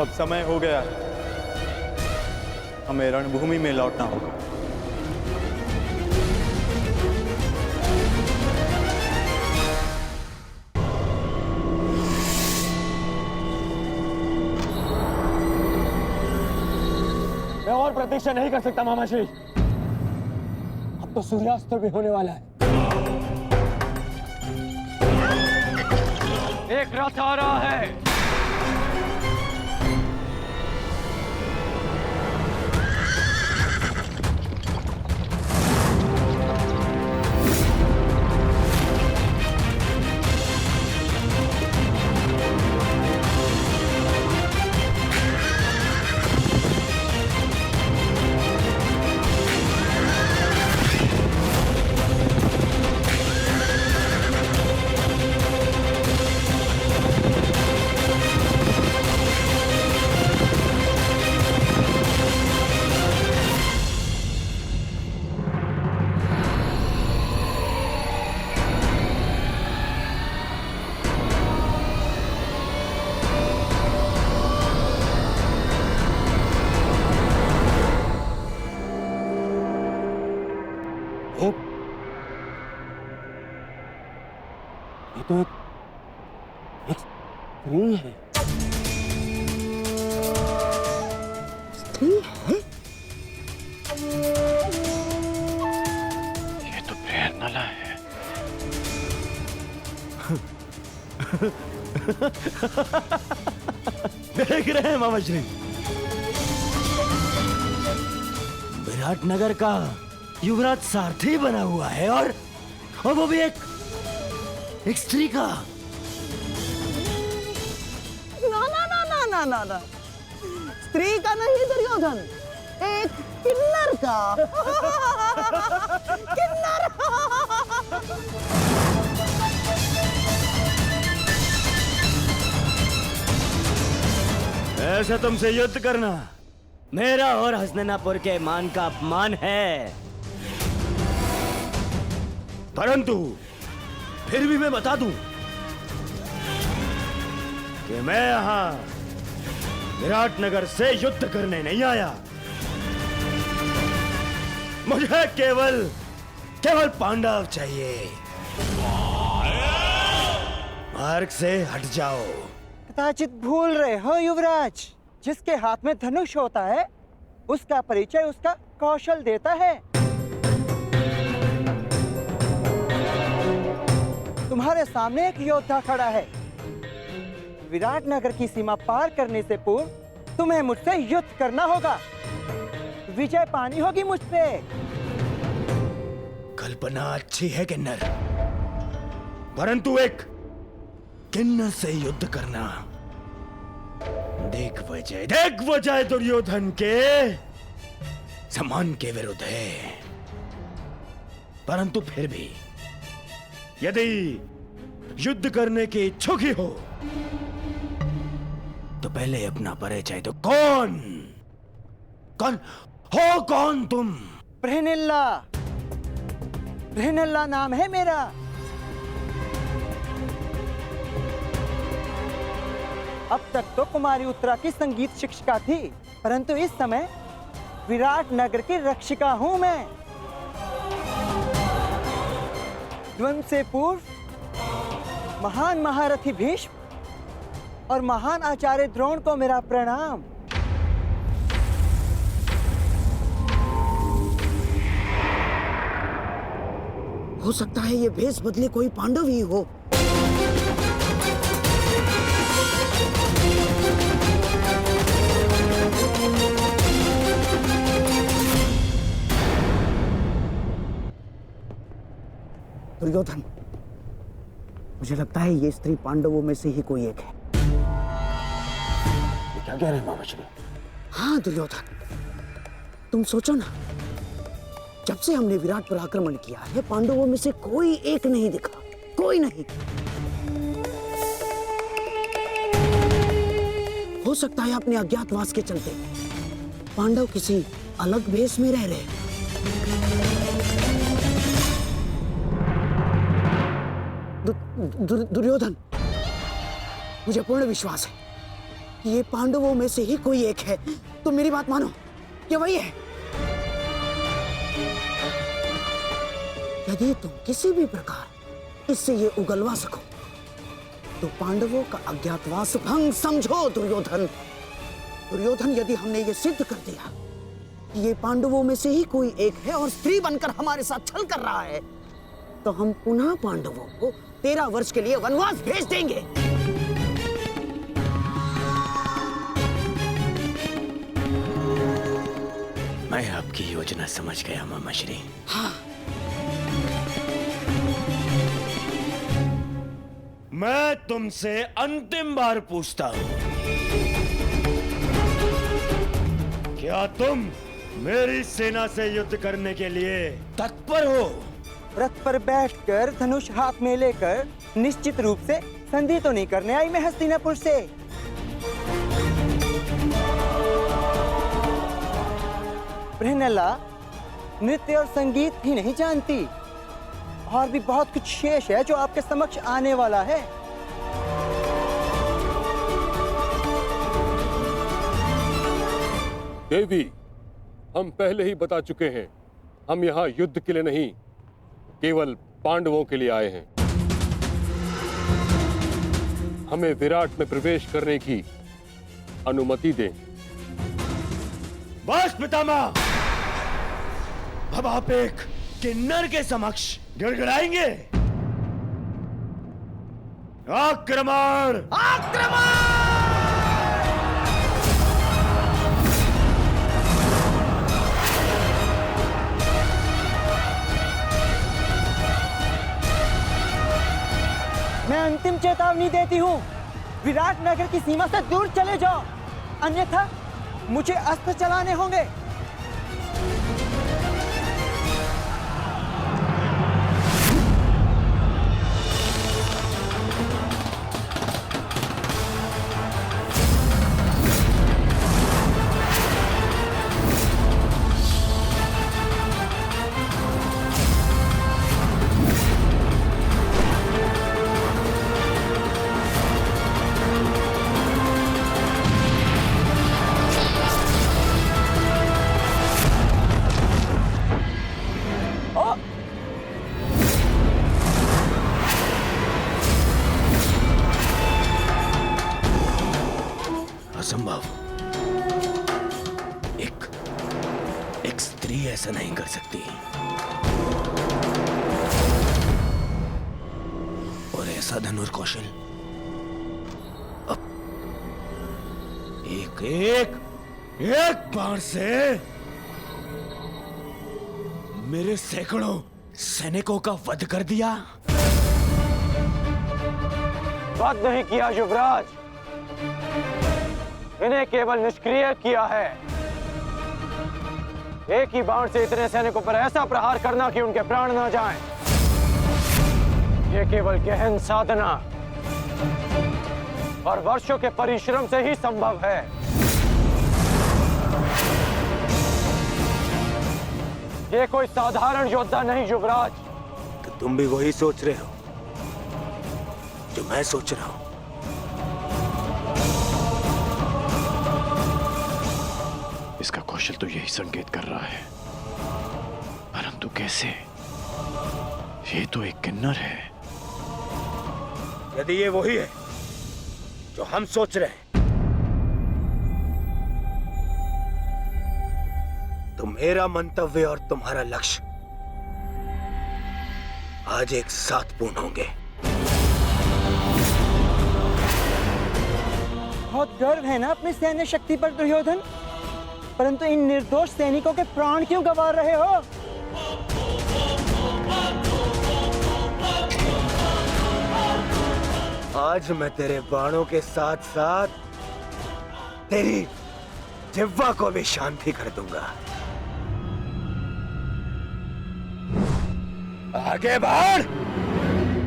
अब समय हो गया, हमें रणभूमि में लौटना होगा। मैं और प्रतीक्षा नहीं कर सकता मामाश्री। अब तो सूर्यास्त भी होने वाला है। एक रथ आ रहा है। ये तो एक स्त्री है। स्त्री है? ये तो प्रेरणा है। देख रहे हैं मामाश्री, विराटनगर का युवराज सारथी बना हुआ है और वो भी एक स्त्री का। ना ना ना ना ना ना ना, स्त्री का नहीं दुर्योधन, एक किन्नर का। किन्नर। ऐसे तुमसे युद्ध करना मेरा और हसनैनापुर के मान का अपमान है। परंतु फिर भी मैं बता दूं कि मैं यहां विराटनगर से युद्ध करने नहीं आया। मुझे केवल पांडव चाहिए। मार्ग से हट जाओ। कदाचित भूल रहे हो युवराज, जिसके हाथ में धनुष होता है उसका परिचय उसका कौशल देता है। तुम्हारे सामने एक योद्धा खड़ा है। विराटनगर की सीमा पार करने से पूर्व तुम्हें मुझसे युद्ध करना होगा। विजय पानी होगी मुझ पे। कल्पना अच्छी है किन्नर, परंतु एक किन्नर से युद्ध करना देख वजह दुर्योधन के सम्मान के विरुद्ध है। परंतु फिर भी यदि युद्ध करने की इच्छुक ही हो तो पहले अपना परिचय दो। कौन तुम? प्रहेनिल्ला नाम है मेरा। अब तक तो कुमारी उत्तरा की संगीत शिक्षिका थी, परंतु इस समय विराटनगर की रक्षिका हूं मैं। द्वंद्व से पूर्व महान महारथी भीष्म और महान आचार्य द्रोण को मेरा प्रणाम। हो सकता है ये भेष बदले कोई पांडव ही हो। दुर्योधन, मुझे लगता है ये स्त्री पांडवों में से ही कोई एक है। क्या कह रहे हैं मामाश्री? हाँ दुर्योधन, तुम सोचो ना, जब से हमने विराट पर आक्रमण किया है पांडवों में से कोई एक नहीं दिखा, कोई नहीं। हो सकता है अपने अज्ञातवास के चलते पांडव किसी अलग भेष में रह रहे। दुर्योधन, मुझे पूर्ण विश्वास है कि ये पांडवों में से ही कोई एक है, तो मेरी बात मानो, ये वही है। यदि तुम किसी भी प्रकार इससे ये उगलवा सको तो पांडवों का अज्ञातवास भंग समझो दुर्योधन। दुर्योधन, यदि हमने ये सिद्ध कर दिया कि ये पांडवों में से ही कोई एक है और स्त्री बनकर हमारे साथ छल कर रहा है, तो हम पुनः पांडवों को 13 वर्ष के लिए वनवास भेज देंगे। मैं आपकी योजना समझ गया मामाश्री। हाँ, मैं तुमसे अंतिम बार पूछता हूं, क्या तुम मेरी सेना से युद्ध करने के लिए तत्पर हो? रथ पर बैठकर धनुष हाथ में लेकर निश्चित रूप से संधि तो नहीं करने आई मैं हस्तिनापुर से। बृहनला नृत्य और संगीत ही नहीं जानती, और भी बहुत कुछ शेष है जो आपके समक्ष आने वाला है। देवी, हम पहले ही बता चुके हैं, हम यहाँ युद्ध के लिए नहीं, केवल पांडवों के लिए आए हैं। हमें विराट में प्रवेश करने की अनुमति दें। बस पितामह, अब आप एक किन्नर के समक्ष गिड़गिड़ाएंगे। आक्रमण! मैं अंतिम चेतावनी देती हूँ, विराट नगर की सीमा से दूर चले जाओ, अन्यथा मुझे अस्त्र चलाने होंगे। असंभव। एक स्त्री ऐसा नहीं कर सकती। और ऐसा धनुर्कौशल अब एक बाण से मेरे सैकड़ों सैनिकों का वध कर दिया। वध नहीं किया युवराज, इन्हें केवल निष्क्रिय किया है। एक ही बाण से इतने सैनिकों पर ऐसा प्रहार करना कि उनके प्राण न जाएं, ये केवल गहन साधना और वर्षों के परिश्रम से ही संभव है। ये कोई साधारण योद्धा नहीं युवराज। तो तुम भी वही सोच रहे हो जो मैं सोच रहा हूं। इसका कौशल तो यही संकेत कर रहा है, परंतु कैसे? ये तो एक किन्नर है। यदि ये वही है जो हम सोच रहे हैं, तो मेरा मंतव्य और तुम्हारा लक्ष्य आज एक साथ पूर्ण होंगे। बहुत गर्व है ना अपनी सैन्य शक्ति पर दुर्योधन, परंतु इन निर्दोष सैनिकों के प्राण क्यों गंवा रहे हो? आज मैं तेरे बाणों के साथ साथ तेरी जिह्वा को भी शांति कर दूंगा। आगे बढ़।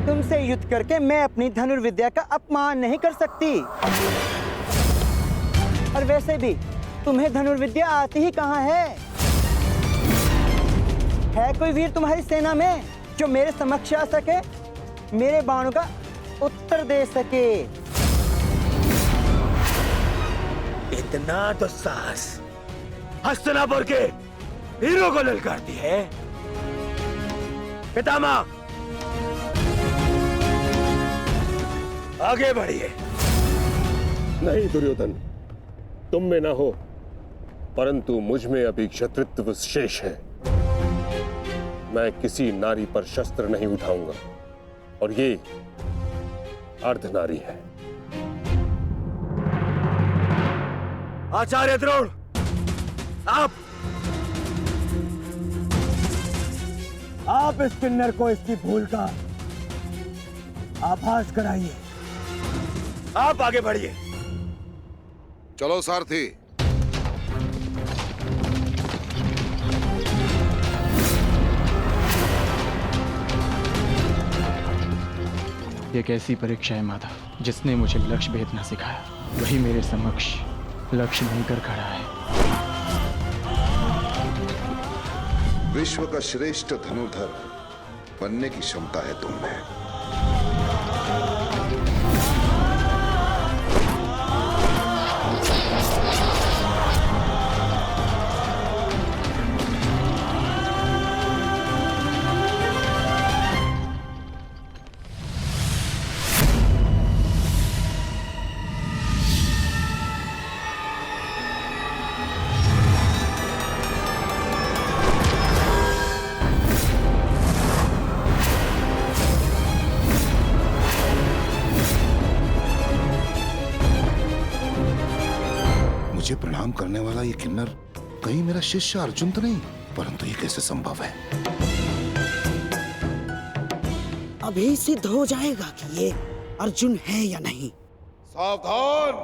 तुमसे युद्ध करके मैं अपनी धनुर्विद्या का अपमान नहीं कर सकती, और वैसे भी तुम्हें धनुर्विद्या आती ही कहाँ है? है कोई वीर तुम्हारी सेना में जो मेरे समक्ष आ सके, मेरे बाणों का उत्तर दे सके? इतना तो साहस हस्तिनापुर के हीरो को ललकारती है। पितामह, आगे बढ़िए। नहीं दुर्योधन, तुम में ना हो, परंतु मुझ में अभी क्षत्रित्व शेष है। मैं किसी नारी पर शस्त्र नहीं उठाऊंगा, और ये अर्धनारी है। आचार्य द्रोण, आप इस किन्नर को इसकी भूल का आभास कराइए। आप आगे बढ़िए। चलो सारथी। ये कैसी परीक्षा है माधव, जिसने मुझे लक्ष्य भेदना सिखाया वही मेरे समक्ष लक्ष्य नहीं कर खड़ा है। विश्व का श्रेष्ठ धनुर्धर बनने की क्षमता है तुम में। मुझे प्रणाम करने वाला ये किन्नर कहीं मेरा शिष्य अर्जुन तो नहीं? परंतु ये कैसे संभव है? अभी सिद्ध हो जाएगा कि ये अर्जुन है या नहीं। सावधान!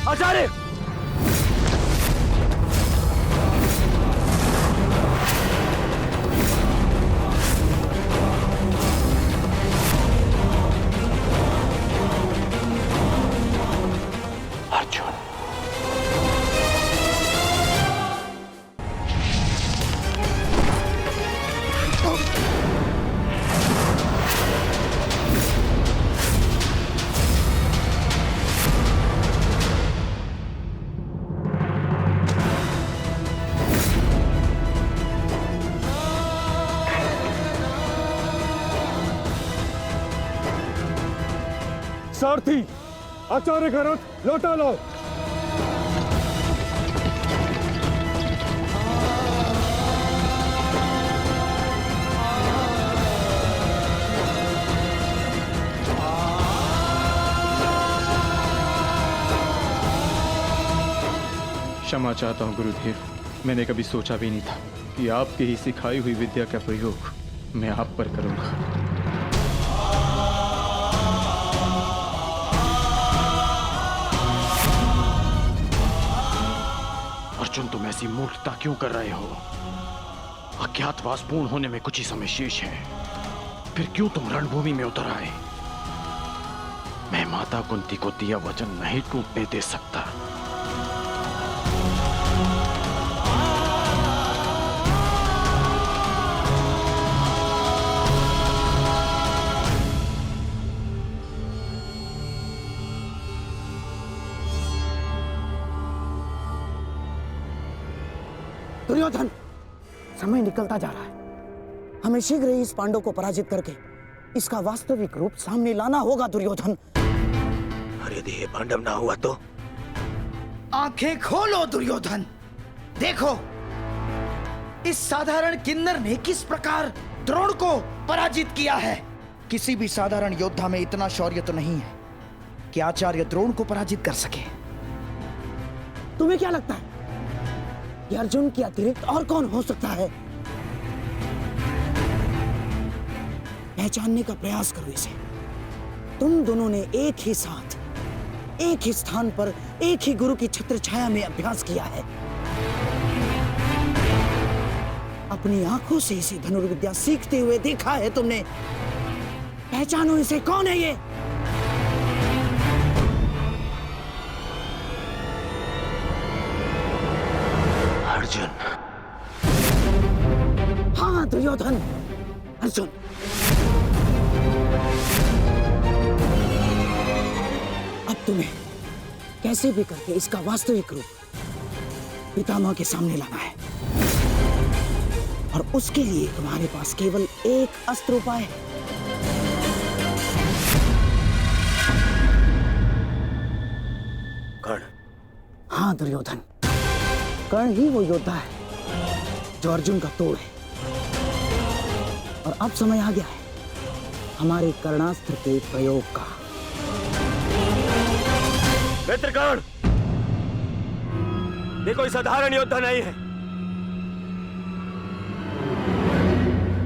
आचार्य, अर्जुन, सारथी, आचार्य का रथ लौटा लो। क्षमा चाहता हूँ गुरुदेव, मैंने कभी सोचा भी नहीं था कि आपकी ही सिखाई हुई विद्या का प्रयोग मैं आप पर करूंगा। अर्जुन, तुम ऐसी मूर्खता क्यों कर रहे हो? अज्ञातवास पूर्ण होने में कुछ ही समय शेष है, फिर क्यों तुम रणभूमि में उतर आए? मैं माता कुंती को दिया वचन नहीं टूटने दे सकता। दुर्योधन, समय निकलता जा रहा है। हमें शीघ्र ही इस पांडव को पराजित करके इसका वास्तविक रूप सामने लाना होगा दुर्योधन। और यदि ये पांडव ना हुआ तो? आंखें खोलो दुर्योधन, देखो इस साधारण किन्नर ने किस प्रकार द्रोण को पराजित किया है। किसी भी साधारण योद्धा में इतना शौर्य तो नहीं है कि आचार्य द्रोण को पराजित कर सके। तुम्हें क्या लगता है कि अर्जुन के अतिरिक्त और कौन हो सकता है? पहचानने का प्रयास करो इसे। तुम दोनों ने एक ही साथ, एक ही स्थान पर, एक ही गुरु की छत्र छाया में अभ्यास किया है। अपनी आंखों से इसे धनुर्विद्या सीखते हुए देखा है तुमने। पहचानो इसे, कौन है ये? अर्जुन। हाँ दुर्योधन, अर्जुन। अब तुम्हें कैसे भी करके इसका वास्तविक रूप पितामह के सामने लाना है, और उसके लिए तुम्हारे पास केवल एक अस्त्र उपाय है। कर्ण। हाँ दुर्योधन, कर्ण ही वो योद्धा है जो अर्जुन का तोड़ है। और अब समय आ गया है हमारे कर्णास्त्र के प्रयोग का। मित्र कर्ण, ये कोई साधारण योद्धा नहीं है।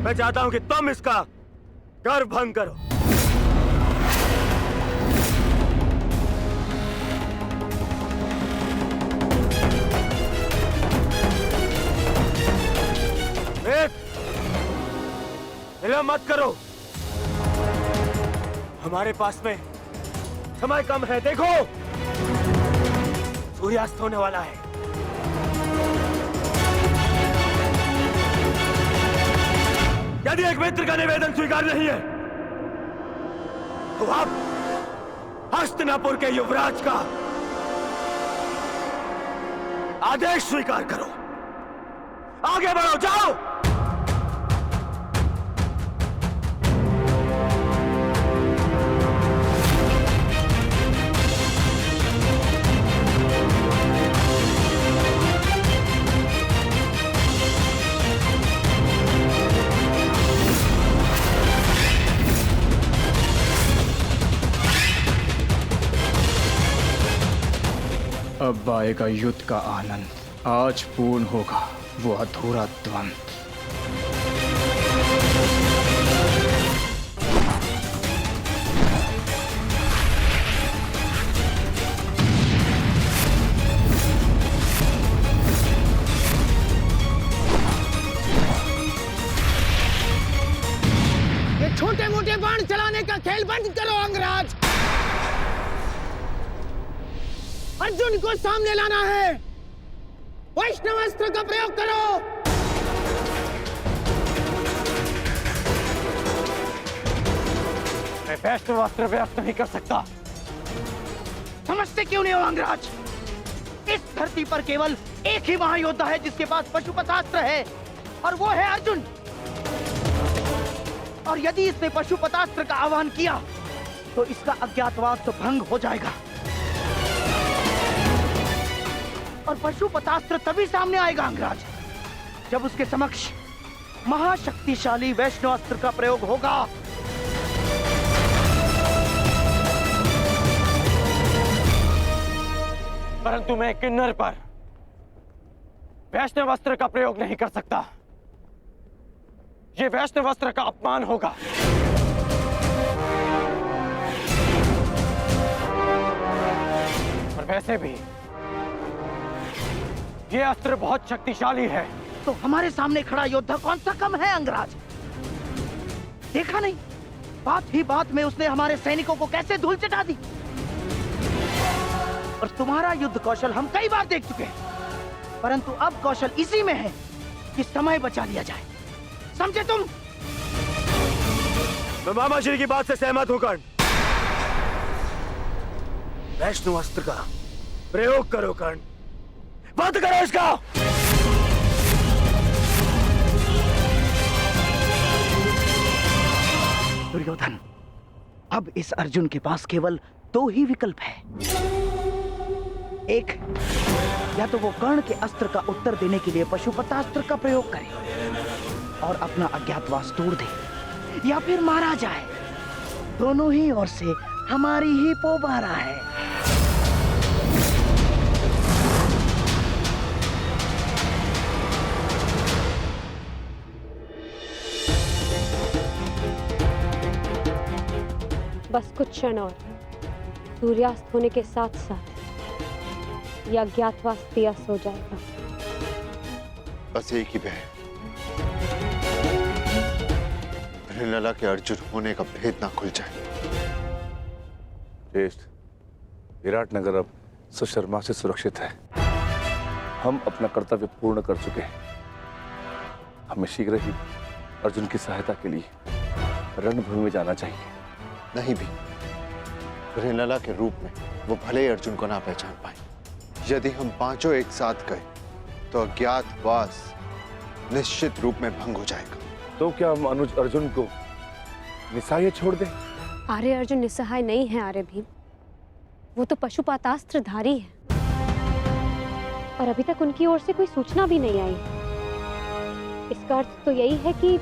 मैं चाहता हूं कि तुम इसका गर्व भंग करो। विलंब मत करो, हमारे पास में समय कम है। देखो, सूर्यास्त होने वाला है। यदि एक मित्र का निवेदन स्वीकार नहीं है तो आप हस्तिनापुर के युवराज का आदेश स्वीकार करो। आगे बढ़ो, जाओ। अब आएगा युद्ध का आनंद। आज पूर्ण होगा वो अधूरा द्वंद्व। ये छोटे मोटे बाण चलाने का खेल बंद करो अंगराज। अर्जुन को सामने लाना है। वैष्णवास्त्र का प्रयोग करो। मैं वैष्णवास्त्र व्यक्त नहीं कर सकता। समझते क्यों नहीं हो अंगराज? इस धरती पर केवल एक ही महायोद्धा है जिसके पास पशुपतास्त्र है, और वो है अर्जुन। और यदि इसने पशुपतास्त्र का आह्वान किया तो इसका अज्ञातवास तो भंग हो जाएगा, और पशुपतास्त्र तभी सामने आएगा अंगराज जब उसके समक्ष महाशक्तिशाली वैष्णवास्त्र का प्रयोग होगा। परंतु मैं किन्नर पर वैष्णवास्त्र का प्रयोग नहीं कर सकता। ये वैष्णवास्त्र का अपमान होगा। और वैसे भी ये अस्त्र बहुत शक्तिशाली है। तो हमारे सामने खड़ा योद्धा कौन सा कम है अंगराज? देखा नहीं, बात ही बात में उसने हमारे सैनिकों को कैसे धूल चटा दी। और तुम्हारा युद्ध कौशल हम कई बार देख चुके हैं, परंतु अब कौशल इसी में है कि समय बचा लिया जाए। समझे तुम? मैं मामा श्री की बात से सहमत हूं कर्ण। वैष्णवास्त्र का प्रयोग करो कर्ण, बंद करो इसका। दुर्योधन, अब इस अर्जुन के पास केवल दो ही विकल्प है। एक, या तो वो कर्ण के अस्त्र का उत्तर देने के लिए पशुपतास्त्र का प्रयोग करे और अपना अज्ञातवास तोड़ दे, या फिर मारा जाए। दोनों ही ओर से हमारी ही पोबारा है। बस कुछ क्षण और, सूर्यास्त होने के साथ साथ यह अज्ञातवास दिया सो जाएगा। बस एक ही बहन, हिरण्यला के अर्जुन होने का भेद ना खुल जाए। ज्येष्ठ, विराटनगर अब सुशर्मा से सुरक्षित है। हम अपना कर्तव्य पूर्ण कर चुके हैं। हमें शीघ्र ही अर्जुन की सहायता के लिए रणभूमि में जाना चाहिए। नहीं भी, हिरण्यला के रूप में वो भले ही अर्जुन को ना पहचान पाए। यदि हम पांचों एक साथ गए तो अज्ञातवास निश्चित रूप में भंग हो जाएगा। तो क्या हम अनुज अर्जुन को निस्सहाय छोड़ दें? आर्य अर्जुन निस्सहाय नहीं है आर्य भीम, वो तो पशुपातास्त्रधारी है और अभी तक उनकी ओर से कोई सूचना भी नहीं आई। इसका अर्थ तो यही है कि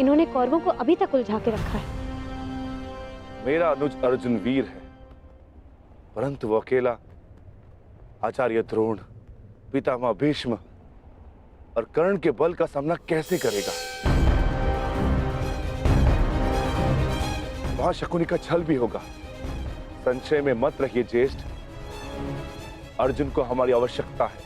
इन्होंने कौरवों को अभी तक उलझा के रखा है। मेरा अनुज अर्जुन वीर है, परंतु वो अकेला आचार्य द्रोण, पितामह भीष्म और कर्ण के बल का सामना कैसे करेगा? वहां शकुनी का छल भी होगा। संशय में मत रहिए ज्येष्ठ, अर्जुन को हमारी आवश्यकता है।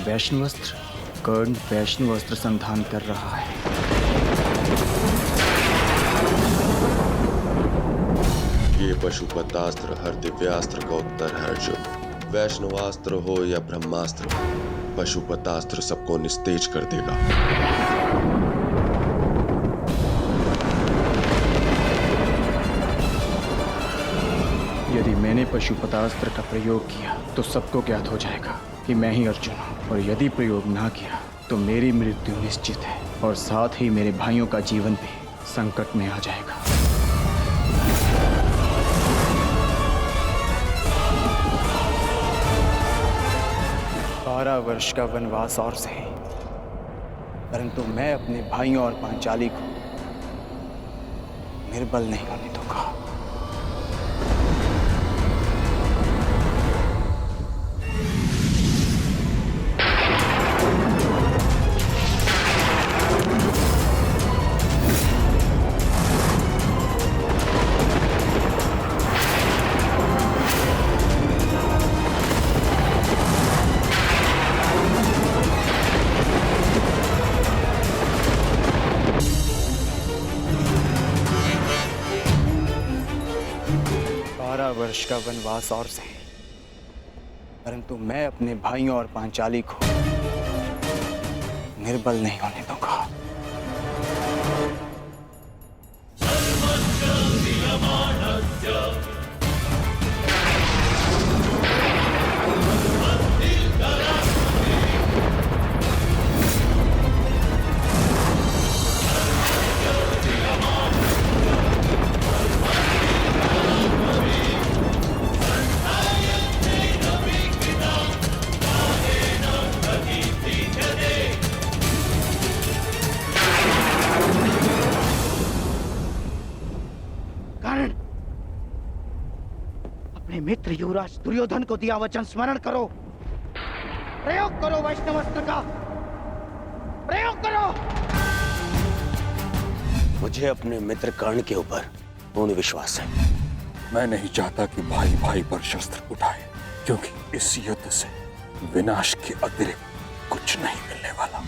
वैष्णवस्त्र, कर्ण वैष्णवस्त्र संधान कर रहा है। ये पशुपतास्त्र हर दिव्यास्त्र का उत्तर है अर्जुन। वैष्णवास्त्र हो या ब्रह्मास्त्र हो, पशुपतास्त्र सबको निस्तेज कर देगा। यदि मैंने पशुपतास्त्र का प्रयोग किया तो सबको ज्ञात हो जाएगा कि मैं ही अर्जुन हूँ, और यदि प्रयोग ना किया तो मेरी मृत्यु निश्चित है और साथ ही मेरे भाइयों का जीवन भी संकट में आ जाएगा। 12 वर्ष का वनवास और सही, परंतु मैं अपने भाइयों और पांचाली को निर्बल नहीं होने दूंगा। वर्ष का वनवास और सही, परंतु मैं अपने भाइयों और पांचाली को निर्बल नहीं होने दूंगा। मित्र युवराज दुर्योधन को दिया वचन स्मरण करो। प्रयोग करो वैष्णवस्त्र का, प्रयोग करो। मुझे अपने मित्र कर्ण के ऊपर पूर्ण विश्वास है। मैं नहीं चाहता कि भाई भाई पर शस्त्र उठाए, क्योंकि इस युद्ध से विनाश के अतिरिक्त कुछ नहीं मिलने वाला।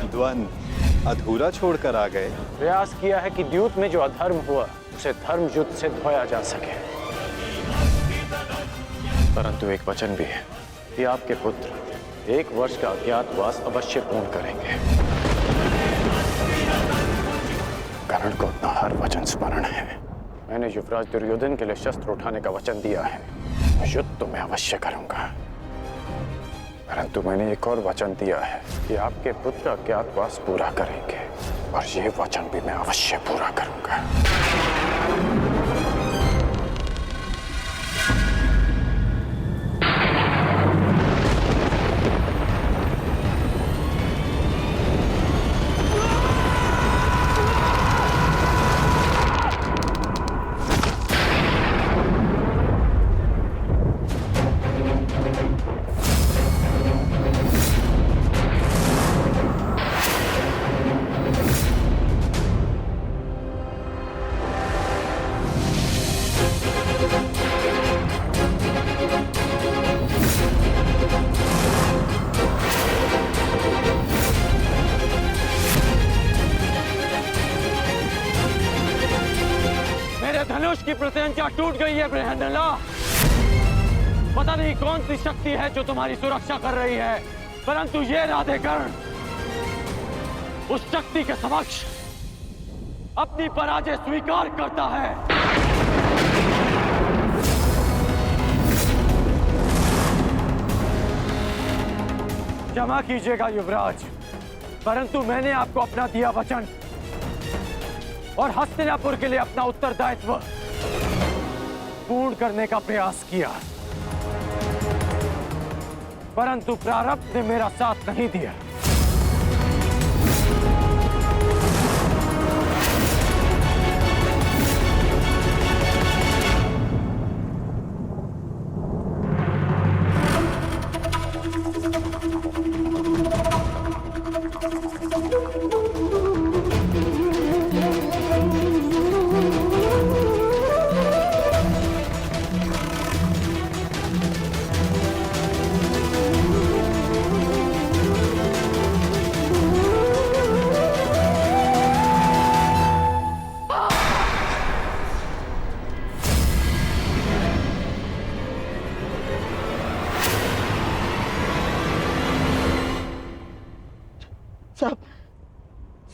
द्वंद्व अधूरा छोड़कर आ गए। प्रयास किया है कि द्यूत में जो अधर्म हुआ उसे धर्म युद्ध से धोया जा सके, परंतु एक वचन भी है कि आपके पुत्र 1 वर्ष का अज्ञातवास अवश्य पूर्ण करेंगे। कर्ण को अपना हर वचन स्मरण है। मैंने युवराज दुर्योधन के लिए शस्त्र उठाने का वचन दिया है। युद्ध तो मैं अवश्य करूंगा, परंतु मैंने एक और वचन दिया है कि आपके पुत्र अज्ञातवास पूरा करेंगे। और ये वचन भी मैं अवश्य पूरा करूंगा। धनुष की प्रत्यंचा टूट गई है बृहन्नला। पता नहीं कौन सी शक्ति है जो तुम्हारी सुरक्षा कर रही है, परंतु ये राधेकर्ण उस शक्ति के समक्ष अपनी पराजय स्वीकार करता है। क्षमा कीजिएगा युवराज, परंतु मैंने आपको अपना दिया वचन और हस्तिनापुर के लिए अपना उत्तरदायित्व पूर्ण करने का प्रयास किया, परंतु प्रारब्ध ने मेरा साथ नहीं दिया।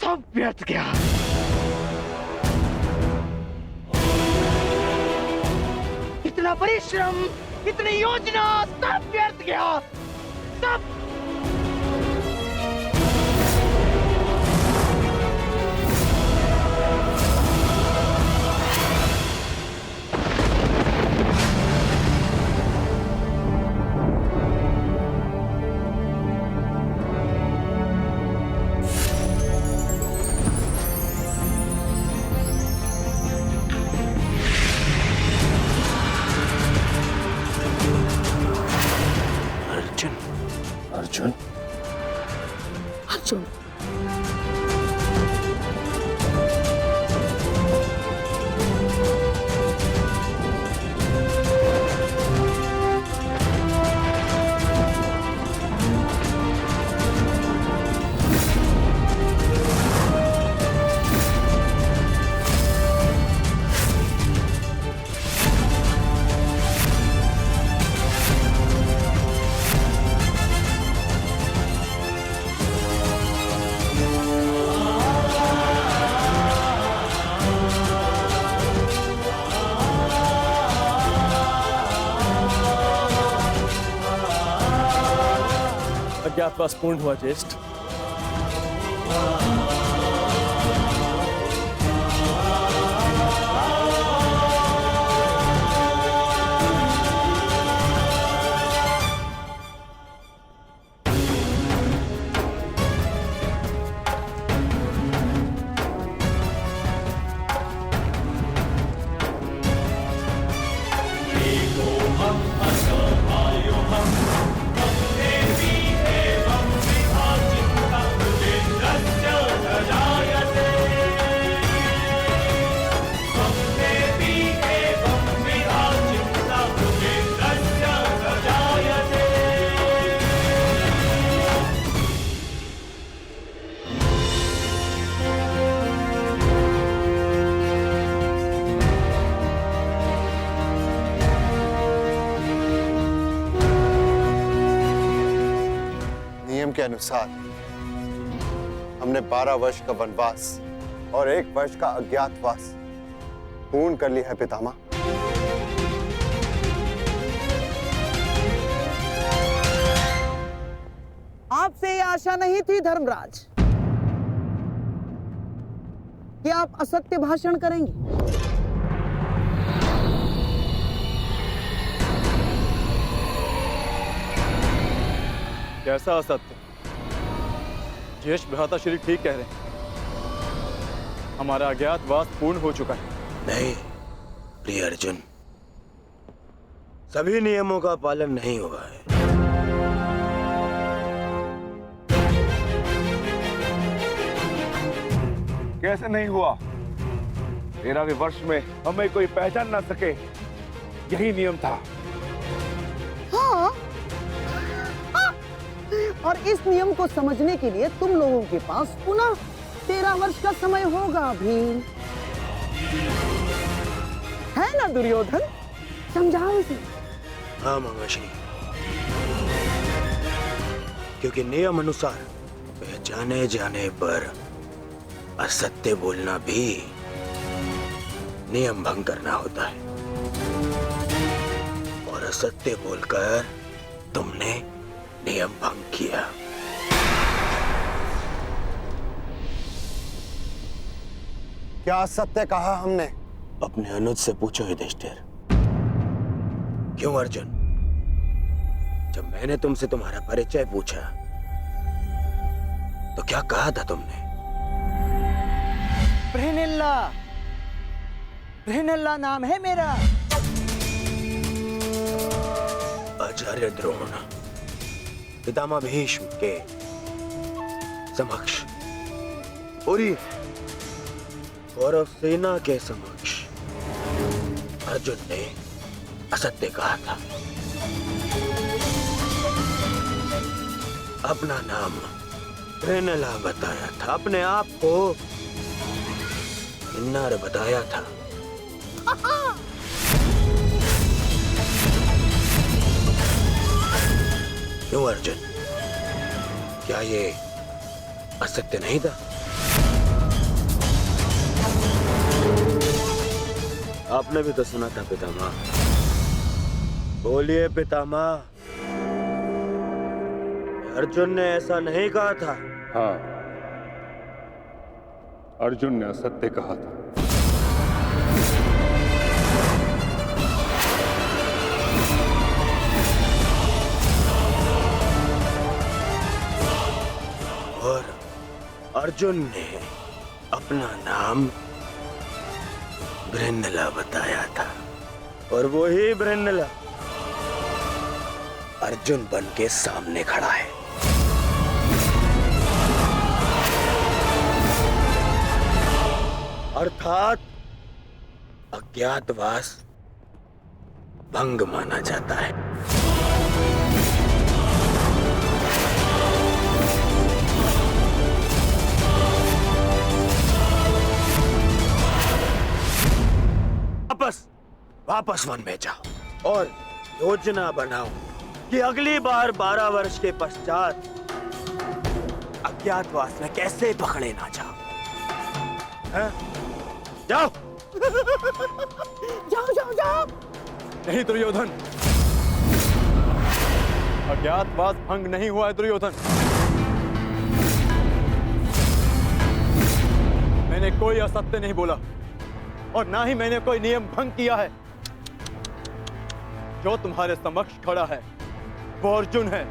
सब व्यर्थ गया। इतना परिश्रम, इतनी योजना, सब व्यर्थ गया। सब अर्जुन, अर्जुन, अज्ञातवास पूर्ण हुआ ज्येष्ठ। के अनुसार हमने 12 वर्ष का वनवास और 1 वर्ष का अज्ञातवास पूर्ण कर लिया है पितामह। आपसे ये आशा नहीं थी धर्मराज, कि आप असत्य भाषण करेंगे? कैसा असत्य? जयेश भ्राता श्री ठीक कह रहे हैं, हमारा अज्ञातवास पूर्ण हो चुका है। नहीं प्रिय अर्जुन, सभी नियमों का पालन नहीं हुआ है। कैसे नहीं हुआ? 13वें वर्ष में हमें कोई पहचान ना सके, यही नियम था। हाँ। और इस नियम को समझने के लिए तुम लोगों के पास पुनः 13 वर्ष का समय होगा भीम, है ना दुर्योधन? समझाओ इसे। हाँ मामाश्री, क्योंकि नियम अनुसार पहचाने जाने पर असत्य बोलना भी नियम भंग करना होता है, और असत्य बोलकर तुमने नियम भंग किया। क्या सत्य कहा हमने? अपने अनुज से पूछो युधिष्ठिर। क्यों अर्जुन, जब मैंने तुमसे तुम्हारा परिचय पूछा तो क्या कहा था तुमने? बृहनिल्ला, बृहनिल्ला नाम है मेरा। आचार्य द्रोण पितामह भीष्म के समक्ष, पूरी कौरव सेना के समक्ष अर्जुन ने असत्य कहा था। अपना नाम बृहनिल्ला बताया था, अपने आप को किन्नर बताया था। क्यों अर्जुन, क्या ये असत्य नहीं था? आपने भी तो सुना था पितामह। बोलिए पितामह, अर्जुन ने ऐसा नहीं कहा था? हाँ, अर्जुन ने असत्य कहा था। और अर्जुन ने अपना नाम बृहनिल्ला बताया था, और वो ही बृहनिल्ला अर्जुन बन के सामने खड़ा है। अर्थात अज्ञातवास भंग माना जाता है। वापस वन में जाओ और योजना बनाओ कि अगली बार 12 वर्ष के पश्चात अज्ञातवास में कैसे पकड़े ना जाओ। हैं? जाओ। जाओ जाओ जाओ। नहीं दुर्योधन, अज्ञातवास भंग नहीं हुआ है दुर्योधन। मैंने कोई असत्य नहीं बोला और ना ही मैंने कोई नियम भंग किया है। जो तुम्हारे समक्ष खड़ा है वो अर्जुन है,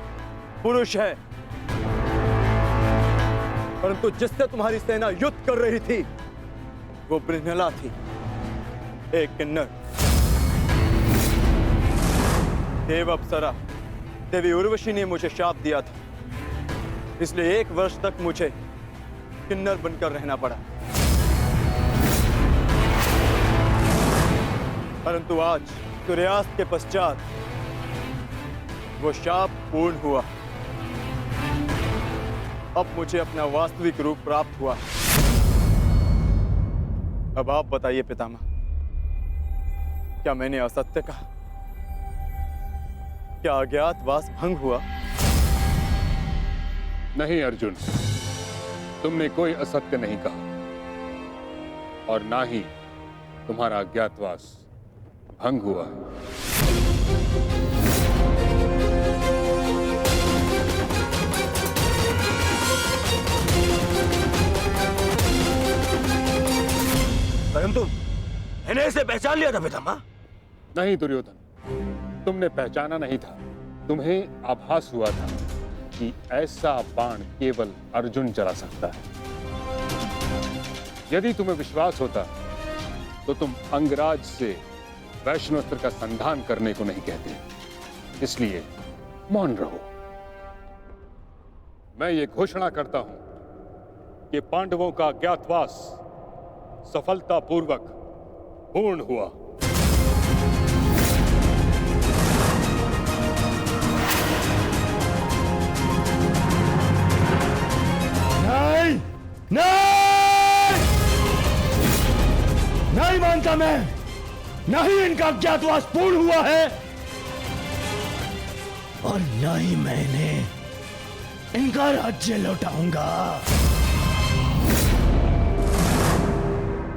पुरुष है, परंतु जिससे तुम्हारी सेना युद्ध कर रही थी वो बृहनिल्ला थी, एक किन्नर। देव अप्सरा देवी उर्वशी ने मुझे शाप दिया था, इसलिए 1 वर्ष तक मुझे किन्नर बनकर रहना पड़ा। परंतु आज सूर्यास्त के पश्चात वो शाप पूर्ण हुआ। अब मुझे अपना वास्तविक रूप प्राप्त हुआ। अब आप बताइए पितामह, क्या मैंने असत्य कहा? क्या अज्ञातवास भंग हुआ? नहीं अर्जुन, तुमने कोई असत्य नहीं कहा और ना ही तुम्हारा अज्ञातवास भंग हुआ। कौन तुम? मैंने इसे पहचान लिया था पितामह। नहीं दुर्योधन, तुमने पहचाना नहीं था। तुम्हें आभास हुआ था कि ऐसा बाण केवल अर्जुन चला सकता है। यदि तुम्हें विश्वास होता तो तुम अंगराज से वैष्णवास्त्र का संधान करने को नहीं कहते। इसलिए मौन रहो। मैं ये घोषणा करता हूं कि पांडवों का अज्ञातवास सफलतापूर्वक पूर्ण हुआ। नहीं, नहीं मानता मैं। नहीं इनका अज्ञातवास पूर्ण हुआ है और न ही मैंने इनका राज्य लौटाऊंगा।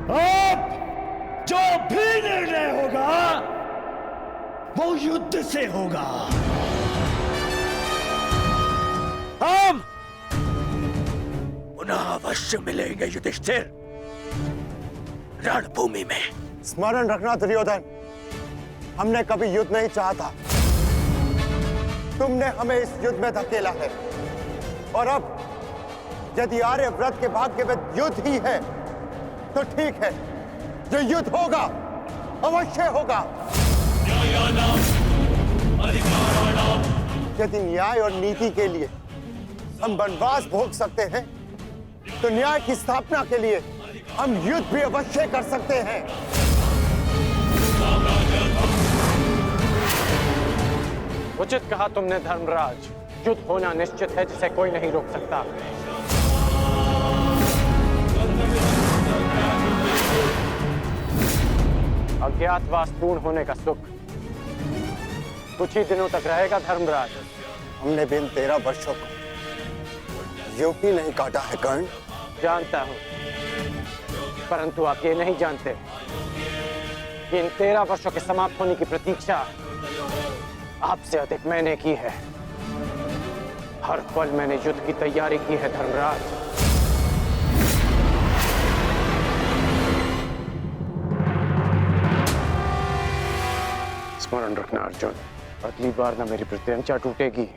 अब जो भी निर्णय होगा वो युद्ध से होगा। हम पुनः अवश्य मिलेंगे युधिष्ठिर, रणभूमि में। स्मरण रखना दुर्योधन, हमने कभी युद्ध नहीं चाहा था। तुमने हमें इस युद्ध में धकेला है और अब यदि आर्यव्रत के भाग्य में युद्ध ही है तो ठीक है, जो युद्ध होगा अवश्य होगा। यदि न्याय और नीति के लिए हम वनवास भोग सकते हैं तो न्याय की स्थापना के लिए हम युद्ध भी अवश्य कर सकते हैं। उचित कहा तुमने धर्मराज। युद्ध होना निश्चित है जिसे कोई नहीं रोक सकता। अज्ञातवास पूर्ण होने का सुख कुछ ही दिनों तक रहेगा धर्मराज। हमने बिन 13 वर्षों को यूं ही नहीं काटा है कर्ण। जानता हूं, परंतु आप ये नहीं जानते कि इन 13 वर्षों के समाप्त होने की प्रतीक्षा आपसे अधिक मैंने की है। हर पल मैंने युद्ध की तैयारी की है धर्मराज। स्मरण रखना अर्जुन, अगली बार ना मेरी प्रत्यंचा टूटेगी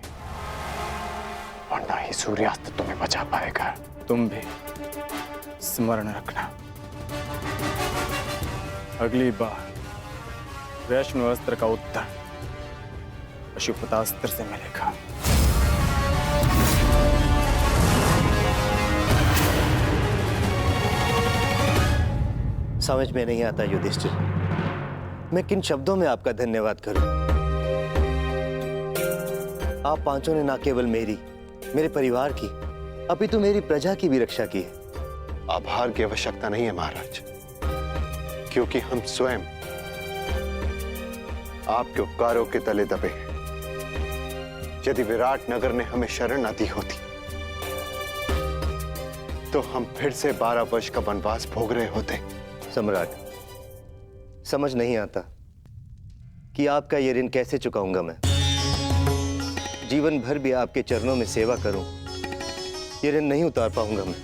और ना ही सूर्यास्त तुम्हें बचा पाएगा। तुम भी स्मरण रखना, अगली बार वैष्णवास्त्र का उत्तर पशुपतास्त्र से मिलेगा। समझ में नहीं आता युधिष्ठिर, मैं किन शब्दों में आपका धन्यवाद करूं। आप पांचों ने ना केवल मेरी, मेरे परिवार की, अपितु मेरी प्रजा की भी रक्षा की है। आभार की आवश्यकता नहीं है महाराज, क्योंकि हम स्वयं आपके उपकारों के तले दबे हैं। यदि विराट नगर ने हमें शरण न दी होती तो हम फिर से 12 वर्ष का वनवास भोग रहे होते। सम्राट, समझ नहीं आता कि आपका ये ऋण कैसे चुकाऊंगा मैं। जीवन भर भी आपके चरणों में सेवा करूं, ये ऋण नहीं उतार पाऊंगा मैं।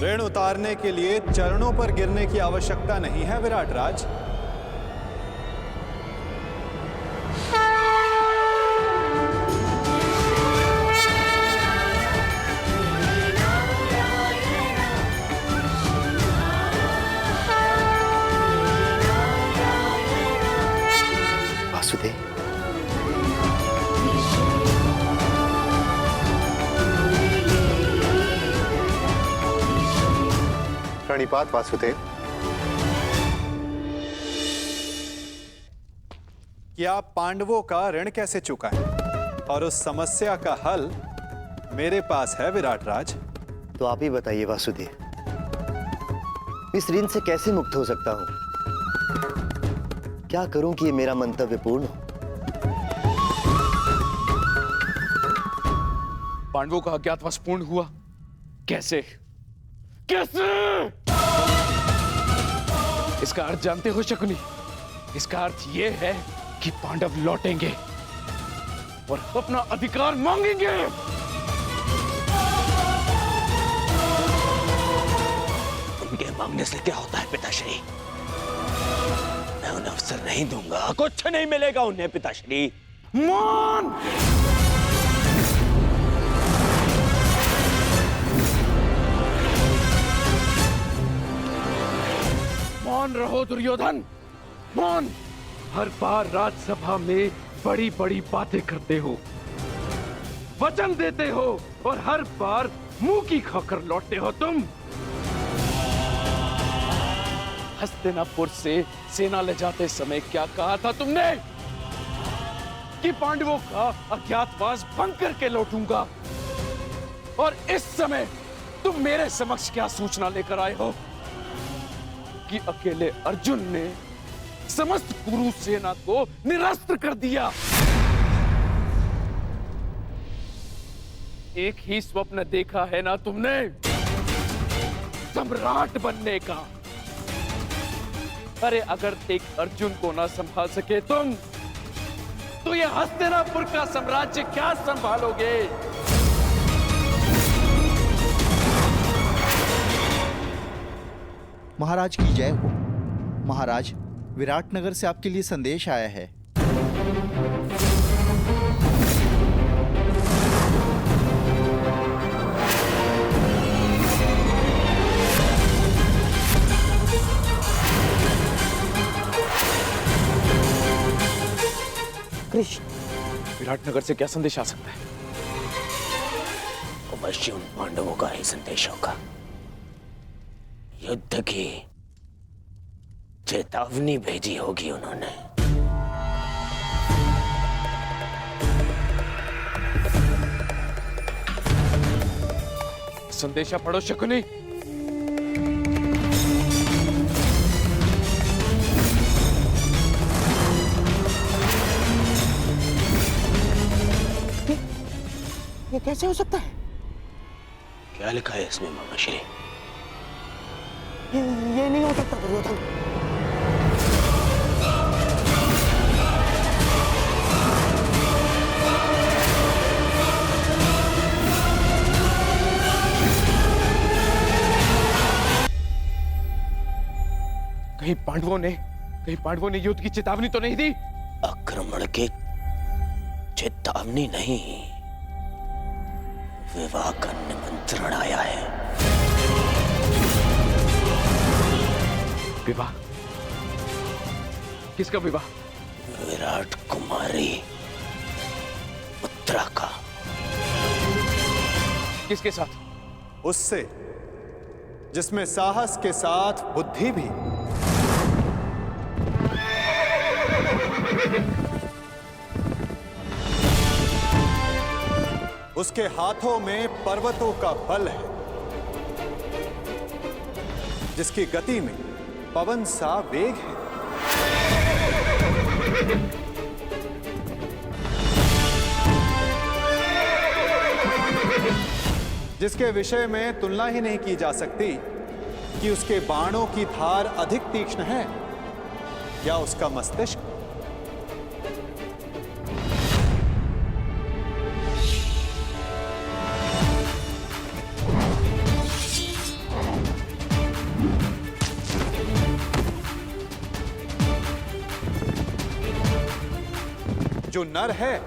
ऋण उतारने के लिए चरणों पर गिरने की आवश्यकता नहीं है विराट राज। वासुदेव, प्रणिपात वासुदेव। कि आप पांडवों का ऋण कैसे चुकाएं और उस समस्या का हल मेरे पास है विराट राज। तो आप ही बताइए वासुदेव, इस ऋण से कैसे मुक्त हो सकता हूं? क्या करूं कि ये मेरा मंतव्य पूर्ण हो? पांडवों का अज्ञातवास पूर्ण हुआ कैसे? कैसे? इसका अर्थ जानते हो शकुनी? इसका अर्थ यह है कि पांडव लौटेंगे और अपना अधिकार मांगेंगे। आज्ञा मांगने से क्या होता है पिताश्री? मैं उन्हें अवसर नहीं दूंगा, कुछ नहीं मिलेगा उन्हें पिताश्री। मौन! मौन रहो दुर्योधन, मौन। हर बार राजसभा में बड़ी बड़ी बातें करते हो, वचन देते हो और हर बार मुंह की खाकर लौटते हो तुम। हस्तिनापुर से सेना ले जाते समय क्या कहा था तुमने? कि पांडवों का अज्ञातवास भंग करके लौटूंगा। और इस समय तुम मेरे समक्ष क्या सूचना लेकर आए हो? कि अकेले अर्जुन ने समस्त कुरु सेना को निरस्त्र कर दिया। एक ही स्वप्न देखा है ना तुमने, सम्राट बनने का। अरे अगर एक अर्जुन को ना संभाल सके तुम, तो ये हस्तिनापुर का साम्राज्य क्या संभालोगे? महाराज की जय हो। महाराज, विराटनगर से आपके लिए संदेश आया है। कृष्ण, विराटनगर से क्या संदेश आ सकता है? अवश्य उन पांडवों का ही संदेश होगा। युद्ध की चेतावनी भेजी होगी उन्होंने। संदेशा पढ़ो शकुनी। ये कैसे हो सकता है? क्या लिखा है इसमें मामाश्री? ये नहीं हो सकता दुर्योधन। कहीं पांडवों ने युद्ध की चेतावनी तो नहीं दी? आक्रमण की चेतावनी नहीं, विवाह का निमंत्रण आया है। विवाह? किसका विवाह? विराट कुमारी उत्तरा का। किसके साथ? उससे जिसमें साहस के साथ बुद्धि भी। उसके हाथों में पर्वतों का बल है, जिसकी गति में पवन सा वेग है। जिसके विषय में तुलना ही नहीं की जा सकती कि उसके बाणों की धार अधिक तीक्ष्ण है या उसका मस्तिष्क। जो नर है,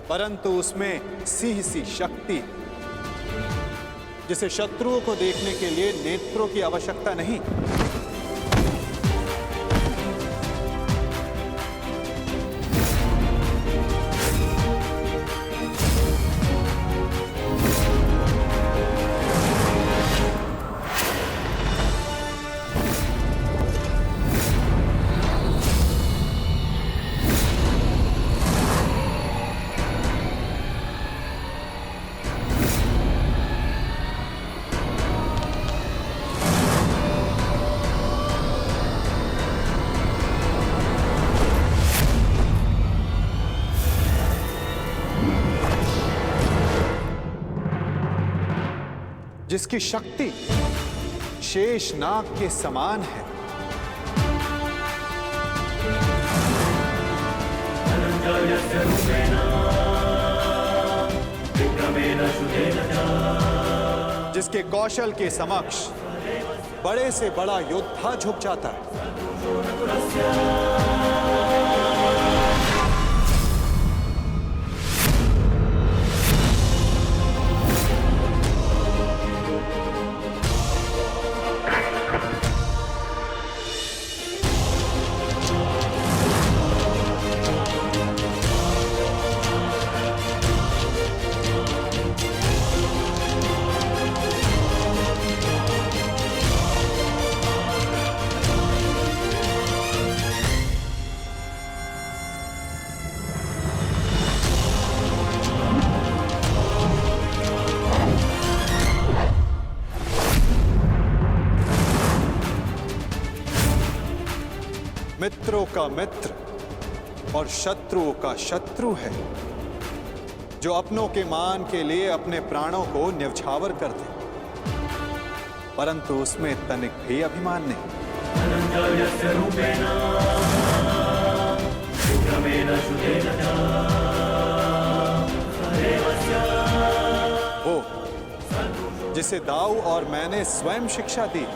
परंतु उसमें सिंह सी शक्ति, जिसे शत्रुओं को देखने के लिए नेत्रों की आवश्यकता नहीं। जिसकी शक्ति शेषनाग के समान है। जिसके कौशल के समक्ष बड़े से बड़ा योद्धा झुक जाता है। मित्रों का मित्र और शत्रुओं का शत्रु है, जो अपनों के मान के लिए अपने प्राणों को न्यौछावर कर दे, परंतु उसमें तनिक भी अभिमान नहीं। वो जिसे दाऊ और मैंने स्वयं शिक्षा दी,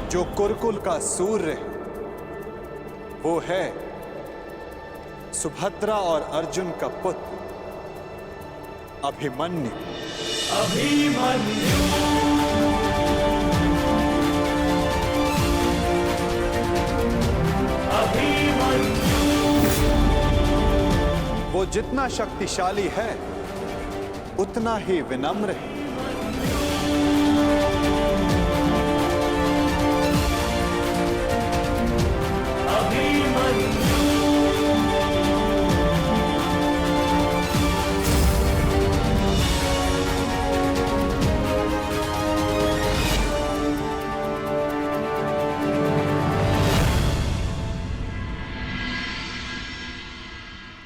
जो कुरुकुल का सूर्य है, वो है सुभद्रा और अर्जुन का पुत्र अभिमन्यु। वो जितना शक्तिशाली है उतना ही विनम्र है।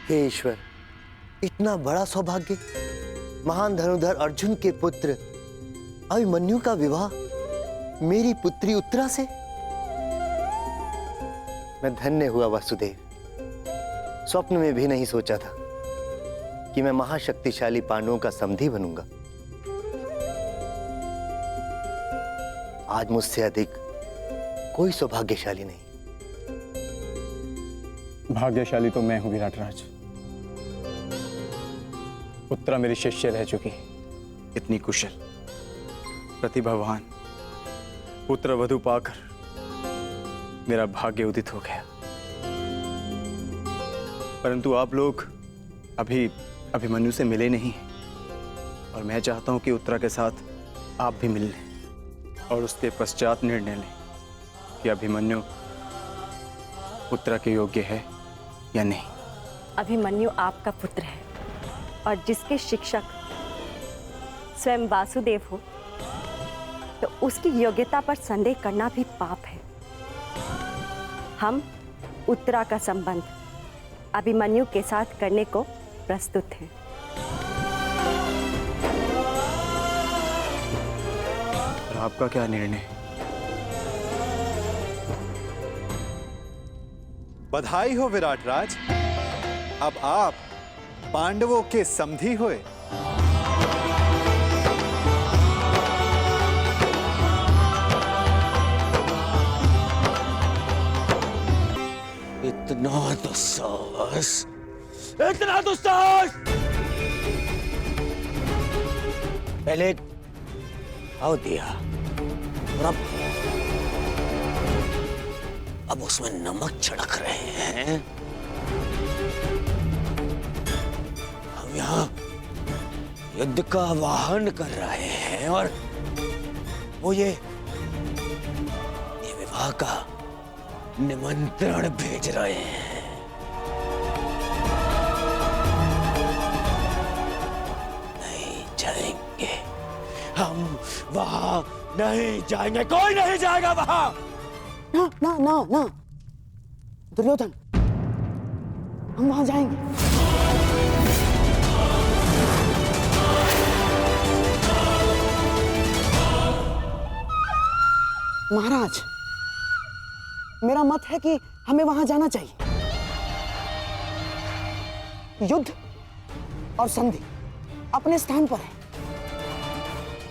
हे ईश्वर, इतना बड़ा सौभाग्य, महान धनुर्धर अर्जुन के पुत्र अभिमन्यु का विवाह मेरी पुत्री उत्तरा से। मैं धन्य हुआ वासुदेव। स्वप्न में भी नहीं सोचा था कि मैं महाशक्तिशाली पांडवों का समधी बनूंगा। आज मुझसे अधिक कोई सौभाग्यशाली नहीं। भाग्यशाली तो मैं हूं विराटराज। उत्तरा मेरी शिष्य रह चुकी, इतनी कुशल, प्रतिभावान पुत्र वधु पाकर मेरा भाग्य उदित हो गया। परंतु आप लोग अभी अभिमन्यु से मिले नहीं, और मैं चाहता हूं कि उत्तरा के साथ आप भी मिल लें और उसके पश्चात निर्णय लें कि अभिमन्यु उत्तरा के योग्य है या नहीं। अभिमन्यु आपका पुत्र है, और जिसके शिक्षक स्वयं वासुदेव हो, तो उसकी योग्यता पर संदेह करना भी पाप है। हम उत्तरा का संबंध अभिमन्यु के साथ करने को प्रस्तुत हैं। और आपका क्या निर्णय? बधाई हो विराटराज, अब आप पांडवों के समधी हुए। इतना दुस्साहस, इतना दुस्साहस! पहले आओ दिया, और अब उसमें नमक छिड़क रहे हैं। हम यहाँ युद्ध का आह्वान कर रहे हैं, और वो ये विवाह का निमंत्रण भेज रहे हैं। नहीं जाएंगे हम वहां, नहीं जाएंगे, कोई नहीं जाएगा वहां। ना ना ना ना दुर्योधन, हम वहां जाएंगे। महाराज, मेरा मत है कि हमें वहां जाना चाहिए। युद्ध और संधि अपने स्थान पर है,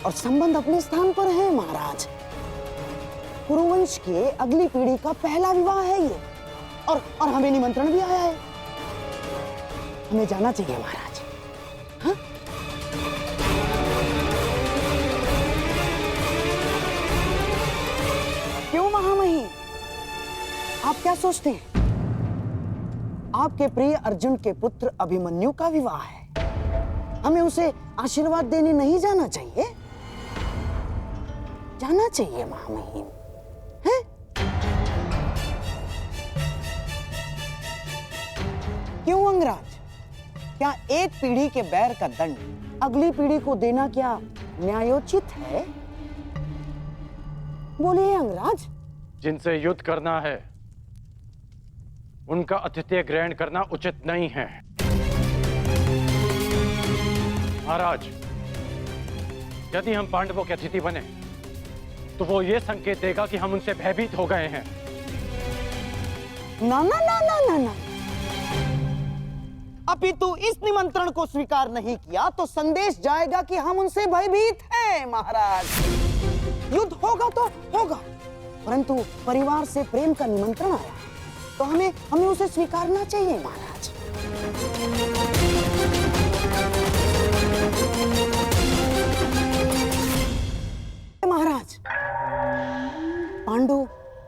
और संबंध अपने स्थान पर है महाराज। कुरुवंश के अगली पीढ़ी का पहला विवाह है ये, और हमें निमंत्रण भी आया है। हमें जाना चाहिए महाराज। हाँ? क्यों महामहिम, आप क्या सोचते हैं? आपके प्रिय अर्जुन के पुत्र अभिमन्यु का विवाह है, हमें उसे आशीर्वाद देने नहीं जाना चाहिए? जाना चाहिए महामहिम, हैं? क्यों अंगराज, क्या एक पीढ़ी के बैर का दंड अगली पीढ़ी को देना क्या न्यायोचित है? बोलिए अंगराज। जिनसे युद्ध करना है उनका आतिथ्य ग्रहण करना उचित नहीं है। महाराज, यदि हम पांडवों के अतिथि बने तो वो ये संकेत देगा कि हम उनसे भयभीत हो गए हैं। ना ना ना ना ना ना, अपितु इस निमंत्रण को स्वीकार नहीं किया तो संदेश जाएगा कि हम उनसे भयभीत हैं। महाराज, युद्ध होगा तो होगा, परंतु परिवार से प्रेम का निमंत्रण आया तो हमें उसे स्वीकारना चाहिए महाराज। महाराज, पांडु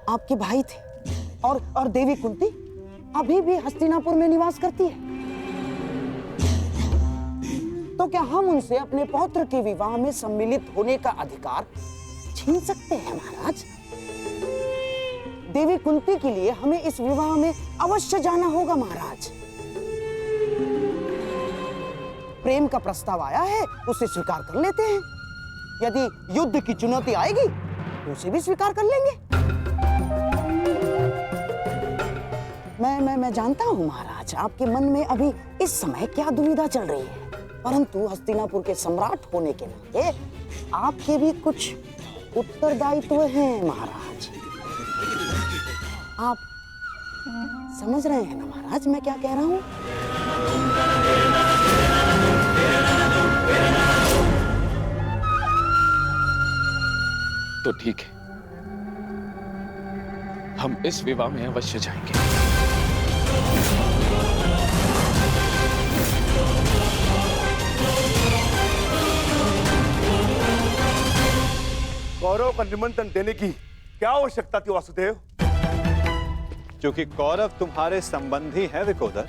आपके भाई थे और देवी कुंती अभी भी हस्तिनापुर में निवास करती है, तो क्या हम उनसे अपने पौत्र के विवाह में सम्मिलित होने का अधिकार छीन सकते हैं महाराज? देवी कुंती के लिए हमें इस विवाह में अवश्य जाना होगा महाराज। प्रेम का प्रस्ताव आया है, उसे स्वीकार कर लेते हैं। यदि युद्ध की चुनौती आएगी तो उसे भी स्वीकार कर लेंगे। मैं जानता हूं महाराज, आपके मन में अभी इस समय क्या दुविधा चल रही है, परंतु हस्तिनापुर के सम्राट होने के नाते आपके भी कुछ उत्तरदायित्व हैं महाराज। आप समझ रहे हैं ना महाराज मैं क्या कह रहा हूं? तो ठीक है, हम इस विवाह में अवश्य जाएंगे। कौरव का निमंत्रण देने की क्या आवश्यकता थी वासुदेव? क्योंकि कौरव तुम्हारे संबंधी हैं विकोदर,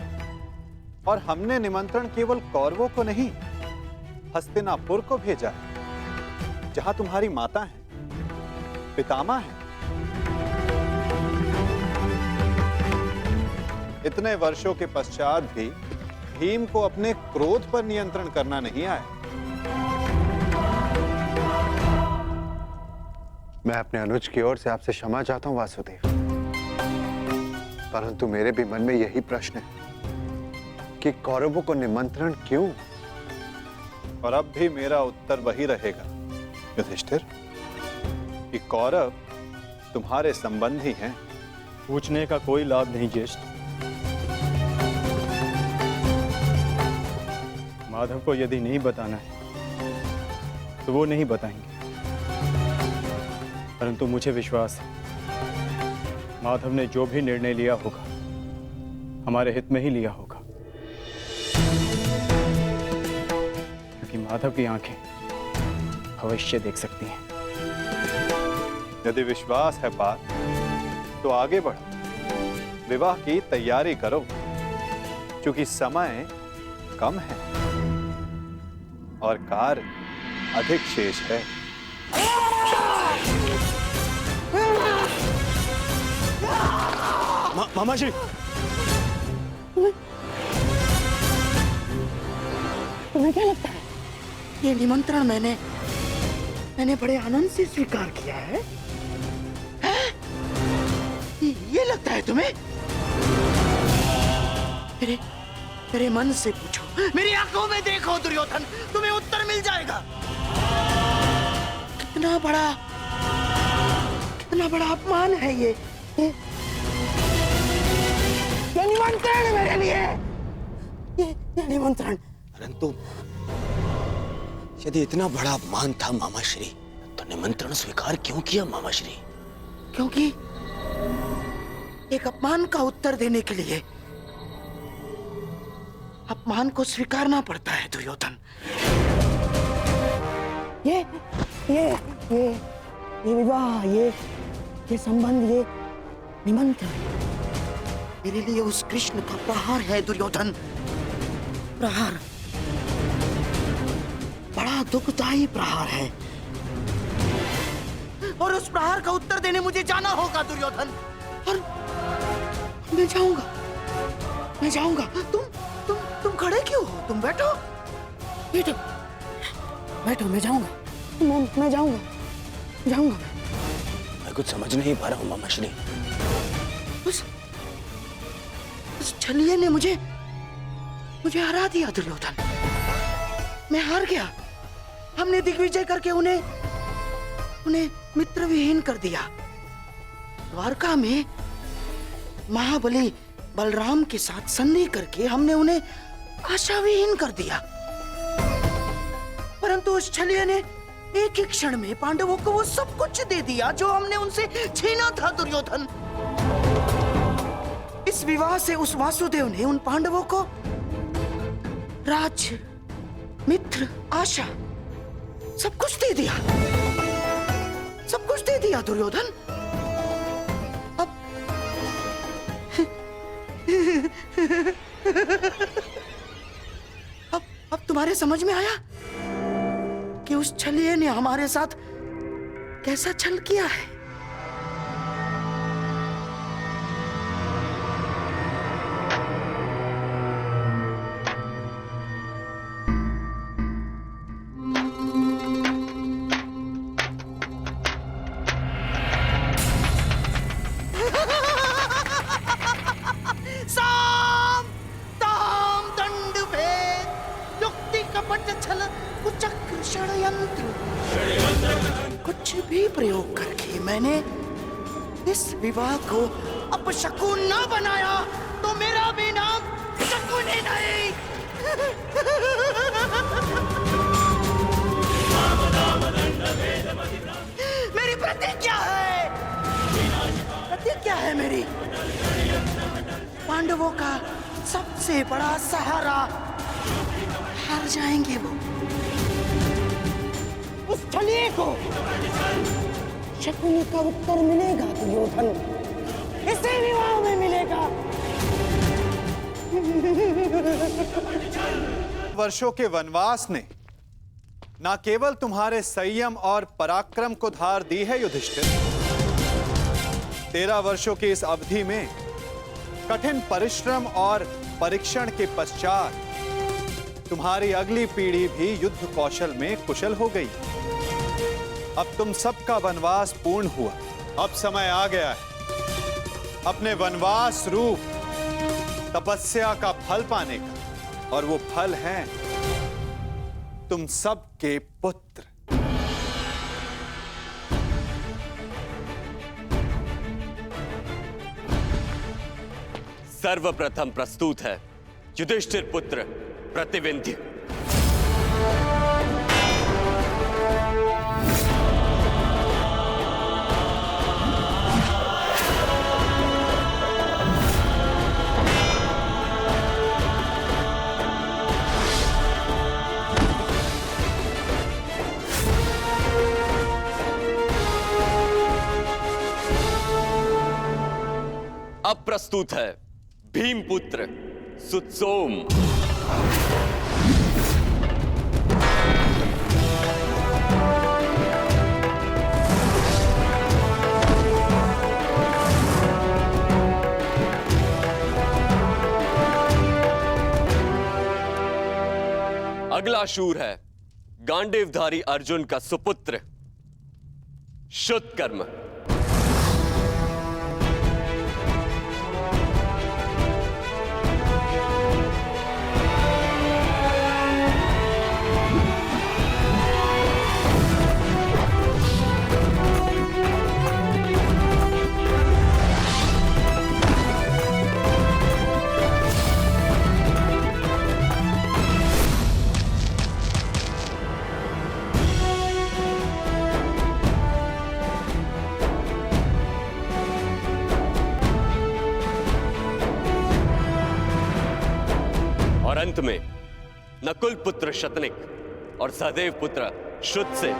और हमने निमंत्रण केवल कौरवों को नहीं हस्तिनापुर को भेजा है, जहां तुम्हारी माता है, पितामह है। इतने वर्षों के पश्चात भी भीम को अपने क्रोध पर नियंत्रण करना नहीं आया। मैं अपने अनुज की ओर से आपसे क्षमा चाहता हूं वासुदेव, परंतु मेरे भी मन में यही प्रश्न है कि कौरवों को निमंत्रण क्यों? और अब भी मेरा उत्तर वही रहेगा युधिष्ठिर, कि कौरव तुम्हारे संबंधी हैं। पूछने का कोई लाभ नहीं ज्येष्ठ। माधव को यदि नहीं बताना है तो वो नहीं बताएंगे, परंतु मुझे विश्वास है माधव ने जो भी निर्णय लिया होगा हमारे हित में ही लिया होगा, क्योंकि माधव की आंखें भविष्य देख सकती हैं। यदि विश्वास है बात तो आगे बढ़ो, विवाह की तैयारी करो, क्योंकि समय कम है और कार्य अधिक शेष है। मामा जी, तुम्हें क्या लगता है ये निमंत्रण मैंने बड़े आनंद से स्वीकार किया है? ये लगता है तुम्हें? मेरे मन से पूछो, मेरी आंखों में देखो दुर्योधन, तुम्हें उत्तर मिल जाएगा। कितना बड़ा अपमान है ये निमंत्रण मेरे लिए, ये निमंत्रण। परंतु यदि इतना बड़ा अपमान था मामाश्री, तो निमंत्रण स्वीकार क्यों किया मामाश्री? क्योंकि एक अपमान का उत्तर देने के लिए अपमान को स्वीकारना पड़ता है दुर्योधन। ये विवाह, ये संबंध, ये निमंत्रण मेरे लिए उस कृष्ण का प्रहार है दुर्योधन। प्रहार, बड़ा दुखदायी प्रहार है, और उस प्रहार का उत्तर देने मुझे जाना होगा दुर्योधन। और मैं जाऊंगा। तुम खड़े क्यों हो? तुम बैठो, मैं जाऊंगा। मैं जाऊंगा। मैं कुछ समझ नहीं पा रहा हूं मामा श्री। उस छलिए ने मुझे हरा दिया दुर्योधन। मैं हार गया। हमने दिग्विजय करके उन्हें मित्र विहीन कर दिया। द्वारका में महाबली बलराम के साथ संधि करके हमने उन्हें आशा विहीन कर दिया। परंतु उस छलिए ने एक ही क्षण में पांडवों को वो सब कुछ दे दिया जो हमने उनसे छीना था दुर्योधन। इस विवाह से उस वासुदेव ने उन पांडवों को राज्य, मित्र, आशा सब कुछ दे दिया। सब कुछ दे दिया दुर्योधन। अब तुम्हारे समझ में आया कि उस छलिए ने हमारे साथ कैसा छल किया है। कुछ भी प्रयोग करके मैंने इस विवाह को अपशकुन न बनाया तो मेरा भी नाम शकुन ही नहीं। मेरी प्रतिज्ञा है मेरी। पांडवों का सबसे बड़ा सहारा हार जाएंगे वो। उस छलिए को शकुनी का उत्तर मिलेगा दुर्योधन। इसी विवाह में मिलेगा। वर्षों के वनवास ने न केवल तुम्हारे संयम और पराक्रम को धार दी है युधिष्ठिर, 13 वर्षों की इस अवधि में कठिन परिश्रम और परीक्षण के पश्चात तुम्हारी अगली पीढ़ी भी युद्ध कौशल में कुशल हो गई। अब तुम सबका वनवास पूर्ण हुआ। अब समय आ गया है अपने वनवास रूप तपस्या का फल पाने का, और वो फल है तुम सबके पुत्र। सर्वप्रथम प्रस्तुत है युधिष्ठिर पुत्र प्रतिविंध्य। अब प्रस्तुत है भीमपुत्र सुत्सोम। अगला शूर है गांडीवधारी अर्जुन का सुपुत्र शुतकर्म। अंत में नकुल पुत्र शतनिक और सहदेव पुत्र शुद्ध से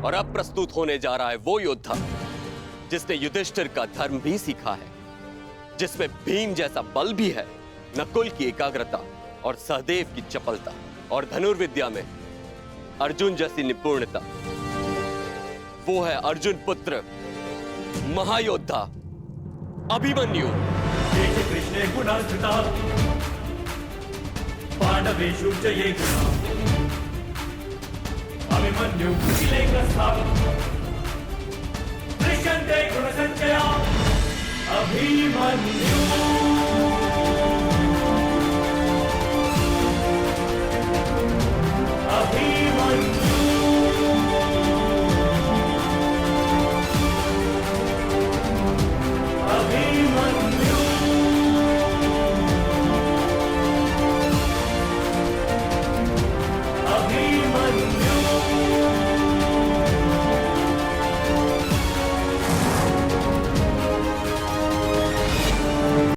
और अब प्रस्तुत होने जा रहा है वो योद्धा जिसने युधिष्ठिर का धर्म भी सीखा है, जिसमें भीम जैसा बल भी है, नकुल की एकाग्रता और सहदेव की चपलता और धनुर्विद्या में अर्जुन जैसी निपुणता। वो है अर्जुन पुत्र महायोद्धा अभिमन्यु। कृष्णे गुणार्जिता पांडवेषु जये गुणा अभिमन्यु दृश्यन्ते गुणसञ्चया अभिमन्यु।